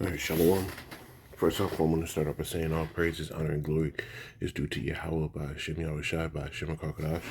All right, Shalom. First off, I'm going to start off by saying all praises, honor, and glory is due to Yahweh by Hashem Yahweh Shai by Hashem HaKadosh.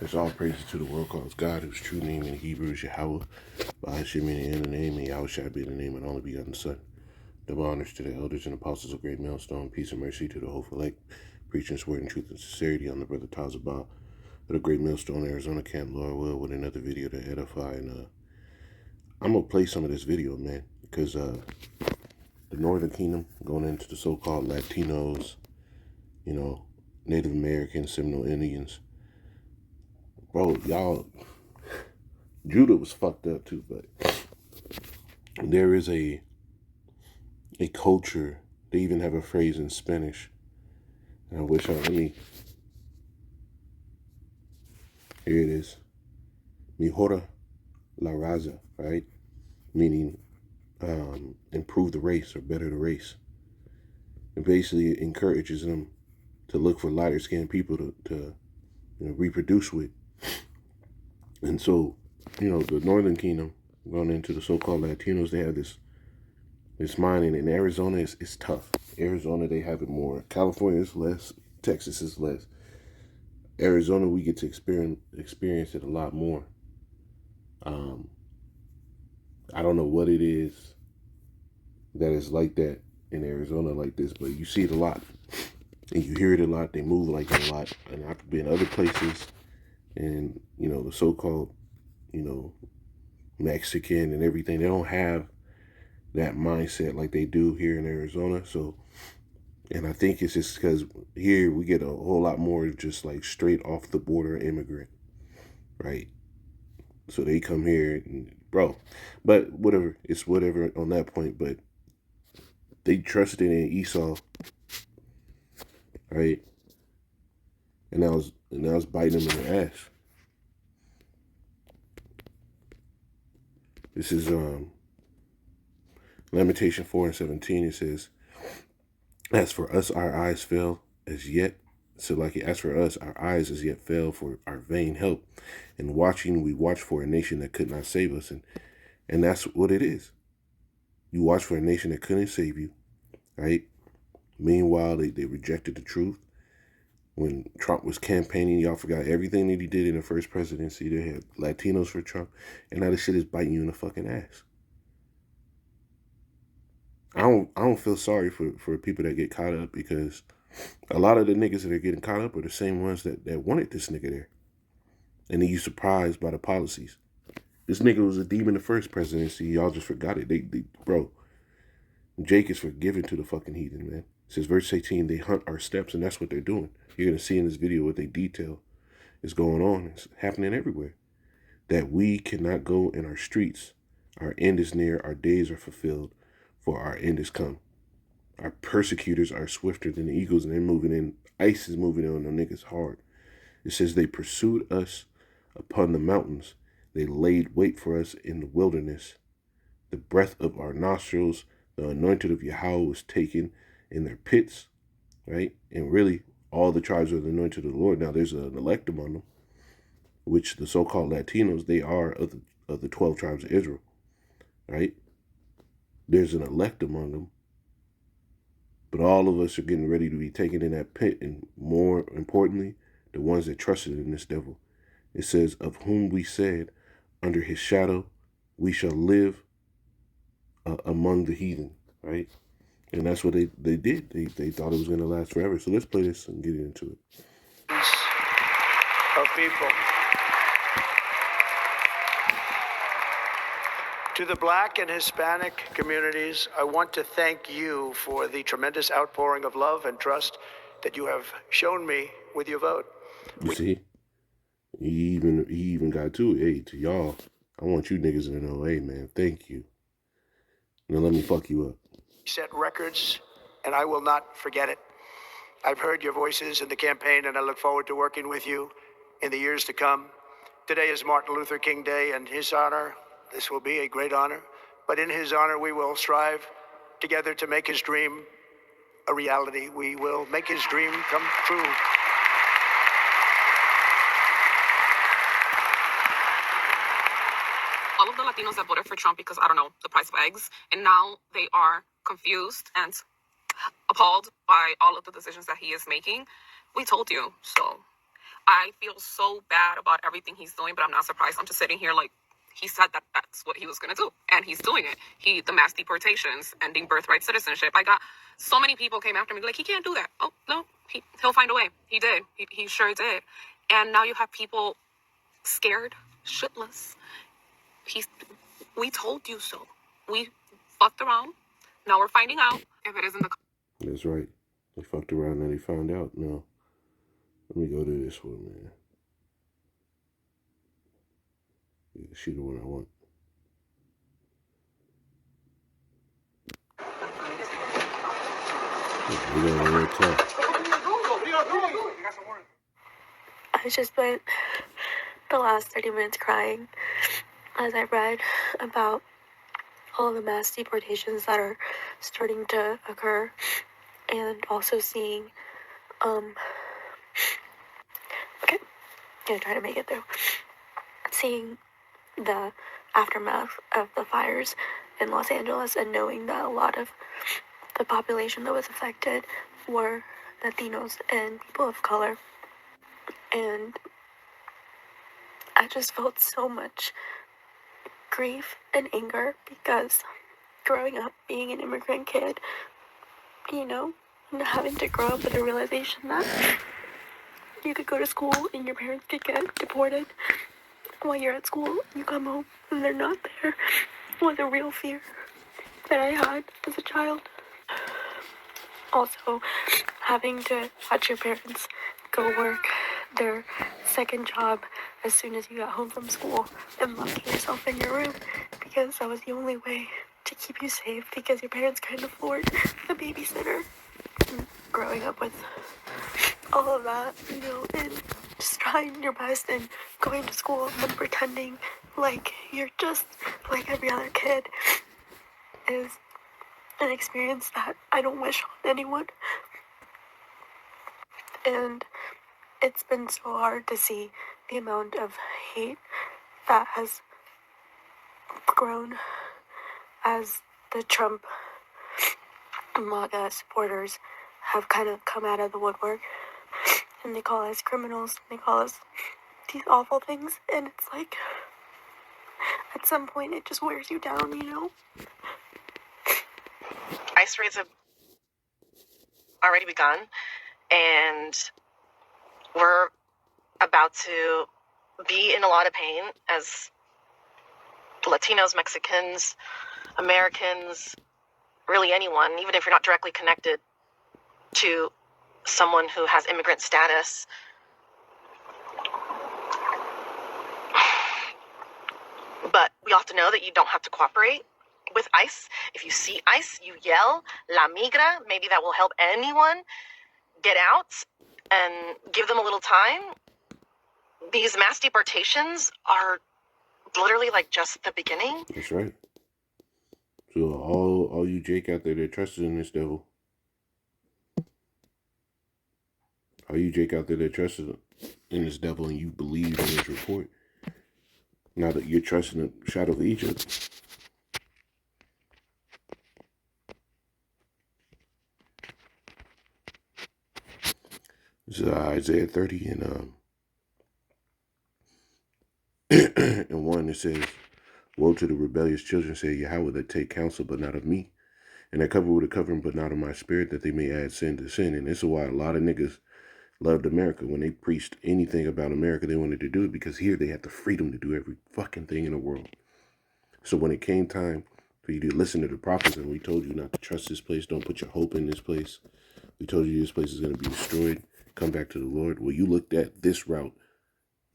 It's all praises to the world called God, whose true name in Hebrew is Yahweh, by Hashem in the name, and Yahweh Shai be the name of the only begotten Son. Double honors to the elders and apostles of Great Millstone, peace and mercy to the hopeful elect, preaching word and truth and sincerity on the brother Tazabah of the Great Millstone, Arizona Camp, Lord will, with another video to edify. And I'm going to play some of this video, man, because the Northern Kingdom going into the so-called Latinos, Native Americans, Seminole Indians. Bro, y'all, Judah was fucked up too, but there is a culture. They even have a phrase in Spanish. And I wish here it is. Mejora la raza, right? Meaning improve the race or better the race. It basically encourages them to look for lighter skinned people to reproduce with. And so, the Northern Kingdom going into the so-called Latinos, they have this mind. And in Arizona, it's tough. Arizona, they have it more. California is less. Texas is less. Arizona, we get to experience it a lot more. I don't know what it is that is like that in Arizona like this, but you see it a lot. And you hear it a lot. They move like it a lot. And I've been other places, and, the so-called, Mexican and everything, they don't have that mindset like they do here in Arizona. So, and I think it's just because here we get a whole lot more just like straight off the border immigrant, right? So they come here, and, bro, but whatever, it's whatever on that point. But they trusted in Esau, right? And I was biting them in the ass. This is Lamentation 4:17. It says, "As for us, our eyes fail as yet." So, like, as for us, our eyes as yet fail for our vain help. And watching, we watch for a nation that could not save us. And that's what it is. You watch for a nation that couldn't save you, right? Meanwhile, they rejected the truth. When Trump was campaigning, y'all forgot everything that he did in the first presidency. They had Latinos for Trump. And now this shit is biting you in the fucking ass. I don't feel sorry for people that get caught up, because a lot of the niggas that are getting caught up are the same ones that wanted this nigga there. And then you surprised by the policies. This nigga was a demon the first presidency. Y'all just forgot it. Bro, Jake is forgiven to the fucking heathen, man. It says, verse 18, they hunt our steps, and that's what they're doing. You're going to see in this video what they detail is going on. It's happening everywhere. That we cannot go in our streets. Our end is near. Our days are fulfilled, for our end is come. Our persecutors are swifter than the eagles, and they're moving in. ICE is moving in on the niggas hard. It says they pursued us upon the mountains. They laid wait for us in the wilderness. The breath of our nostrils, the anointed of Yahweh, was taken in their pits, right? And really, all the tribes are the anointed of the Lord. Now, there's an elect among them, which the so-called Latinos, they are of the 12 tribes of Israel, right? There's an elect among them. But all of us are getting ready to be taken in that pit, and more importantly, the ones that trusted in this devil. It says, of whom we said, under his shadow we shall live among the heathen, right? And that's what they did. They thought it was going to last forever. So let's play this and get into it. Of people. To the Black and Hispanic communities, I want to thank you for the tremendous outpouring of love and trust that you have shown me with your vote. You see, he even got to it. Hey, to y'all, I want you niggas to know, hey man, thank you. Now let me fuck you up. Set records, and I will not forget it. I've heard your voices in the campaign, and I look forward to working with you in the years to come. Today is Martin Luther King Day, and his honor, this will be a great honor, but in his honor, we will strive together to make his dream a reality. We will make his dream come true. All of the Latinos that voted for Trump because, I don't know, the price of eggs, and now they are confused and appalled by all of the decisions that he is making. We told you. So I feel so bad about everything he's doing, but I'm not surprised. I'm just sitting here like, he said that that's what he was going to do, and he's doing it. The mass deportations, ending birthright citizenship. I got so many people came after me like, he can't do that. Oh, no, he'll find a way. He did. He sure did. And now you have people scared, shitless. We told you so. We fucked around. Now we're finding out if it isn't the... That's right. They fucked around and they found out. Now, let me go to this one, man. Yeah, she the one I want. I just spent the last 30 minutes crying as I read about all the mass deportations that are starting to occur, and also seeing, okay, I'm gonna try to make it through. Seeing the aftermath of the fires in Los Angeles and knowing that a lot of the population that was affected were Latinos and people of color. And I just felt so much grief and anger because growing up, being an immigrant kid, and having to grow up with the realization that you could go to school and your parents could get deported while you're at school, you come home and they're not there, was a real fear that I had as a child. Also, having to watch your parents go work their second job as soon as you got home from school and locking yourself in your room because that was the only way to keep you safe because your parents couldn't afford a babysitter. And growing up with all of that, and just trying your best and going to school and pretending like you're just like every other kid is an experience that I don't wish on anyone. And it's been so hard to see the amount of hate that has grown as the Trump MAGA supporters have kind of come out of the woodwork, and they call us criminals, and they call us these awful things, and it's like, at some point it just wears you down, ICE raids have already begun, and we're about to be in a lot of pain as Latinos, Mexicans, Americans, really anyone, even if you're not directly connected to someone who has immigrant status. But we all have to know that you don't have to cooperate with ICE. If you see ICE, you yell, La Migra. Maybe that will help anyone get out and give them a little time. These mass deportations are literally like just the beginning. That's right. So all you Jake out there that trusted in this devil, all you Jake out there that trusted in this devil and you believe in his report, now that you're trusting the shadow of Egypt, this is Isaiah 30 and and 1, it says, woe to the rebellious children, say Yahweh, that take counsel but not of me, and that cover with a covering but not of my spirit, that they may add sin to sin. And this is why a lot of niggas loved America. When they preached anything about America, they wanted to do it because here they had the freedom to do every fucking thing in the world. So when it came time for you to listen to the prophets, and we told you not to trust this place, don't put your hope in this place, we told you this place is going to be destroyed, come back to the Lord. Well, you looked at this route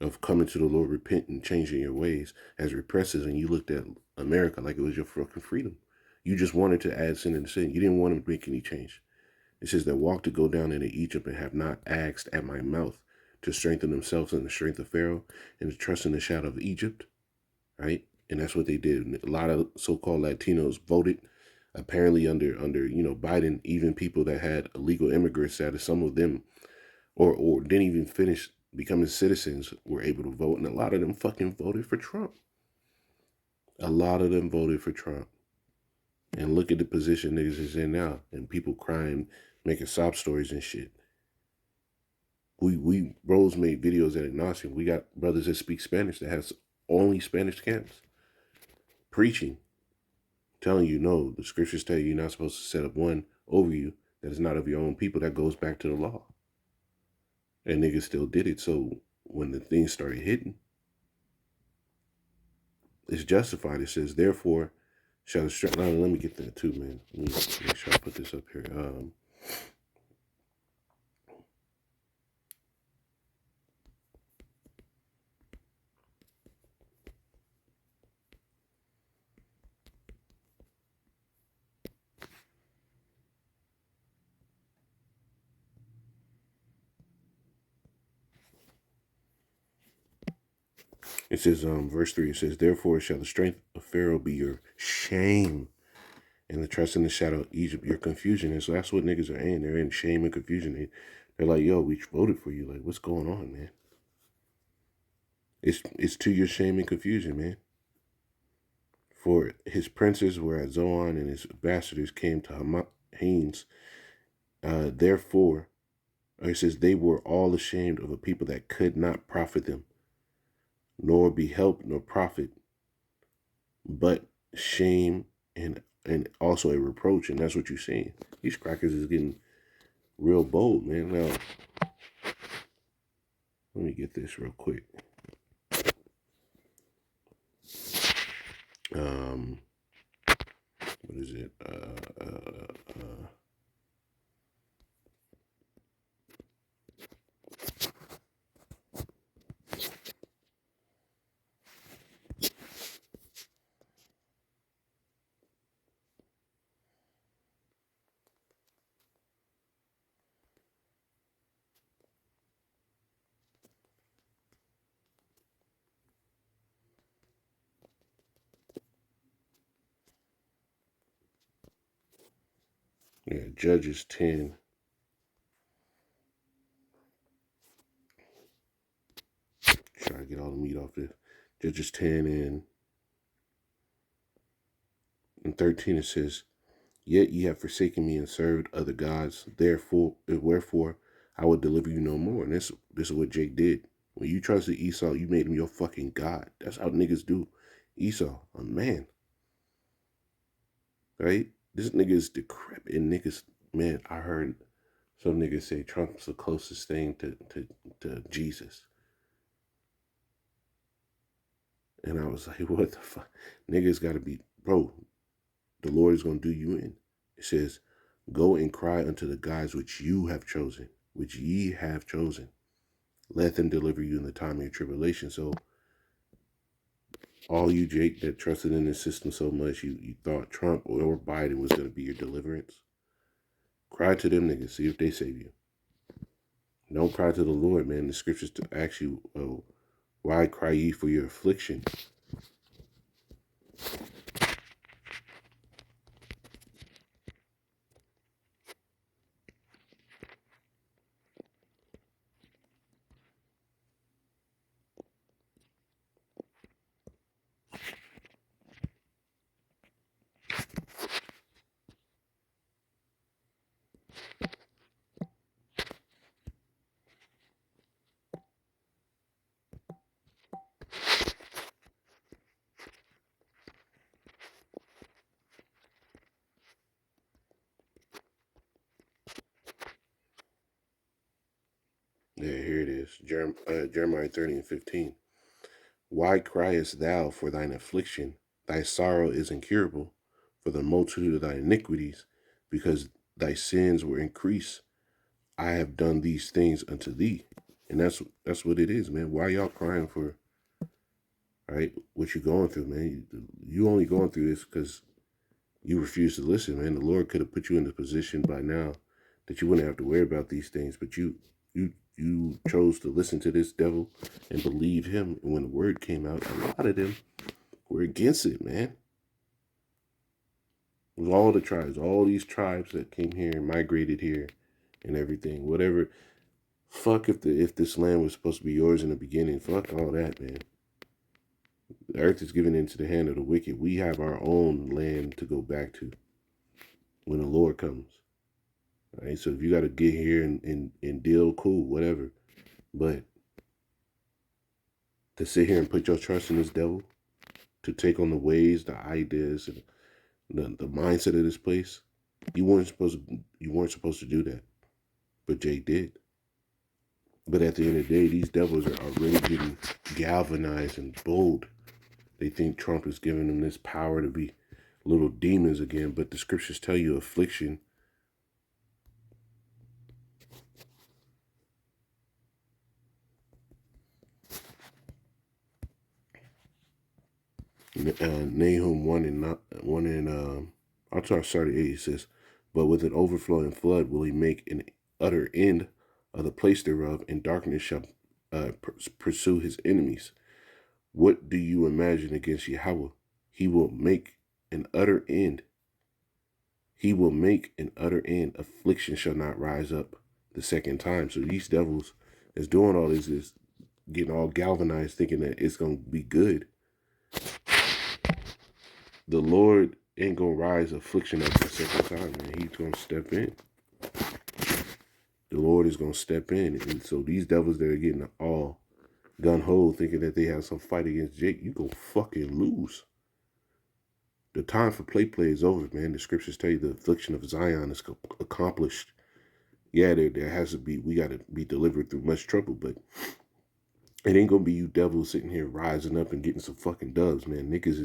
of coming to the Lord, repenting, changing your ways as repressive, and you looked at America like it was your fucking freedom. You just wanted to add sin into sin. You didn't want to make any change. It says that walk to go down into Egypt and have not asked at my mouth to strengthen themselves in the strength of Pharaoh and to trust in the shadow of Egypt, right? And that's what they did. A lot of so-called Latinos voted apparently under Biden, even people that had illegal immigrant status, some of them or didn't even finish becoming citizens were able to vote, and a lot of them fucking voted for Trump. A lot of them voted for Trump. And And look at the position niggas is in now. And people crying, making sob stories and shit. We bros made videos at nauseam. We got brothers that speak Spanish that has only Spanish camps. Preaching. Telling you, no, the scriptures tell you you're not supposed to set up one over you that is not of your own people. That goes back to the law. And niggas still did it. So when the things started hitting, it's justified. It says, therefore, shall the strength. Now, let me get that too, man. Let me make sure I put this up here. It says, verse 3, it says, therefore shall the strength of Pharaoh be your shame, and the trust in the shadow of Egypt your confusion. And so that's what niggas are in. They're in shame and confusion. They're like, yo, we voted for you. Like, what's going on, man? It's to your shame and confusion, man. For his princes were at Zoan, and his ambassadors came to Hanes. Therefore, it says, they were all ashamed of a people that could not profit them, nor be helped nor profit, but shame and also a reproach. And that's what you're seeing. These crackers is getting real bold, man. Now, let me get this real quick. What is it? Yeah, Judges 10. Try to get all the meat off this. Judges 10 and 13, it says, yet ye have forsaken me and served other gods. Therefore, wherefore I will deliver you no more. And this is what Jake did. When you trusted Esau, you made him your fucking God. That's how niggas do. Esau, a man. Right? This nigga is decrepit. Niggas, man, I heard some niggas say Trump's the closest thing to Jesus. And I was like, what the fuck? Niggas gotta be, bro, the Lord is gonna do you in. It says, go and cry unto the gods which you have chosen, which ye have chosen. Let them deliver you in the time of your tribulation. So all you, Jake, that trusted in this system so much, you thought Trump or Biden was going to be your deliverance. Cry to them niggas, see if they save you. Don't cry to the Lord, man. The scriptures to ask you, oh, why cry ye for your affliction? Yeah, here it is. Jeremiah 30 and 15. Why criest thou for thine affliction? Thy sorrow is incurable, for the multitude of thy iniquities, because thy sins were increased. I have done these things unto thee. And that's what it is, man. Why y'all crying for, right? What you going through, man? You only going through this because you refuse to listen, man. The Lord could have put you in the position by now that you wouldn't have to worry about these things, but you chose to listen to this devil and believe him. And when the word came out, a lot of them were against it, man. It was all the tribes, all these tribes that came here and migrated here and everything. Whatever. Fuck if this land was supposed to be yours in the beginning. Fuck all that, man. The earth is given into the hand of the wicked. We have our own land to go back to. when the Lord comes. All right, so if you got to get here and deal, cool, whatever. But to sit here and put your trust in this devil, to take on the ways, the ideas, and the mindset of this place, you weren't supposed to do that. But Jake did. But at the end of the day, these devils are already getting galvanized and bold. They think Trump is giving them this power to be little demons again. But the scriptures tell you affliction Nahum 1 and I'll start at 8. It says, but with an overflowing flood will he make an utter end of the place thereof, and darkness shall pursue his enemies. What do you imagine against Yahweh? He will make an utter end. He will make an utter end. Affliction shall not rise up the second time. So these devils that's doing all this is getting all galvanized, thinking that it's going to be good. The Lord ain't going to rise affliction up the second time, man. He's going to step in. The Lord is going to step in. And so these devils that are getting all gun-ho, thinking that they have some fight against Jake, you going to fucking lose. The time for play is over, man. The scriptures tell you the affliction of Zion is accomplished. Yeah, there has to be, we got to be delivered through much trouble, but it ain't going to be you devils sitting here rising up and getting some fucking dubs, man. Niggas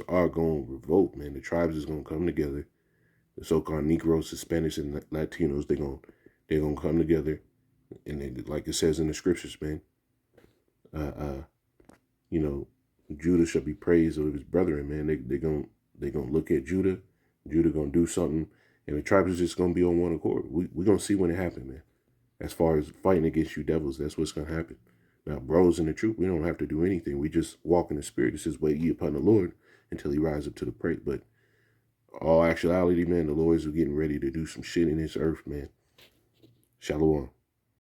are going to revolt, man. The tribes is going to come together. The so-called Negroes, Hispanics, and Latinos, they're going to come together. And they, like it says in the scriptures, man, you know, Judah shall be praised of his brethren, man. They're going to look at Judah. Judah going to do something. And the tribes is just going to be on one accord. We're going to see when it happens, man. As far as fighting against you devils, that's what's going to happen. Now, bros in the truth, we don't have to do anything. We just walk in the spirit. It says, wait ye upon the Lord until he rise up to the plate. But all actuality, man, the Lords are getting ready to do some shit in this earth, man. Shalom.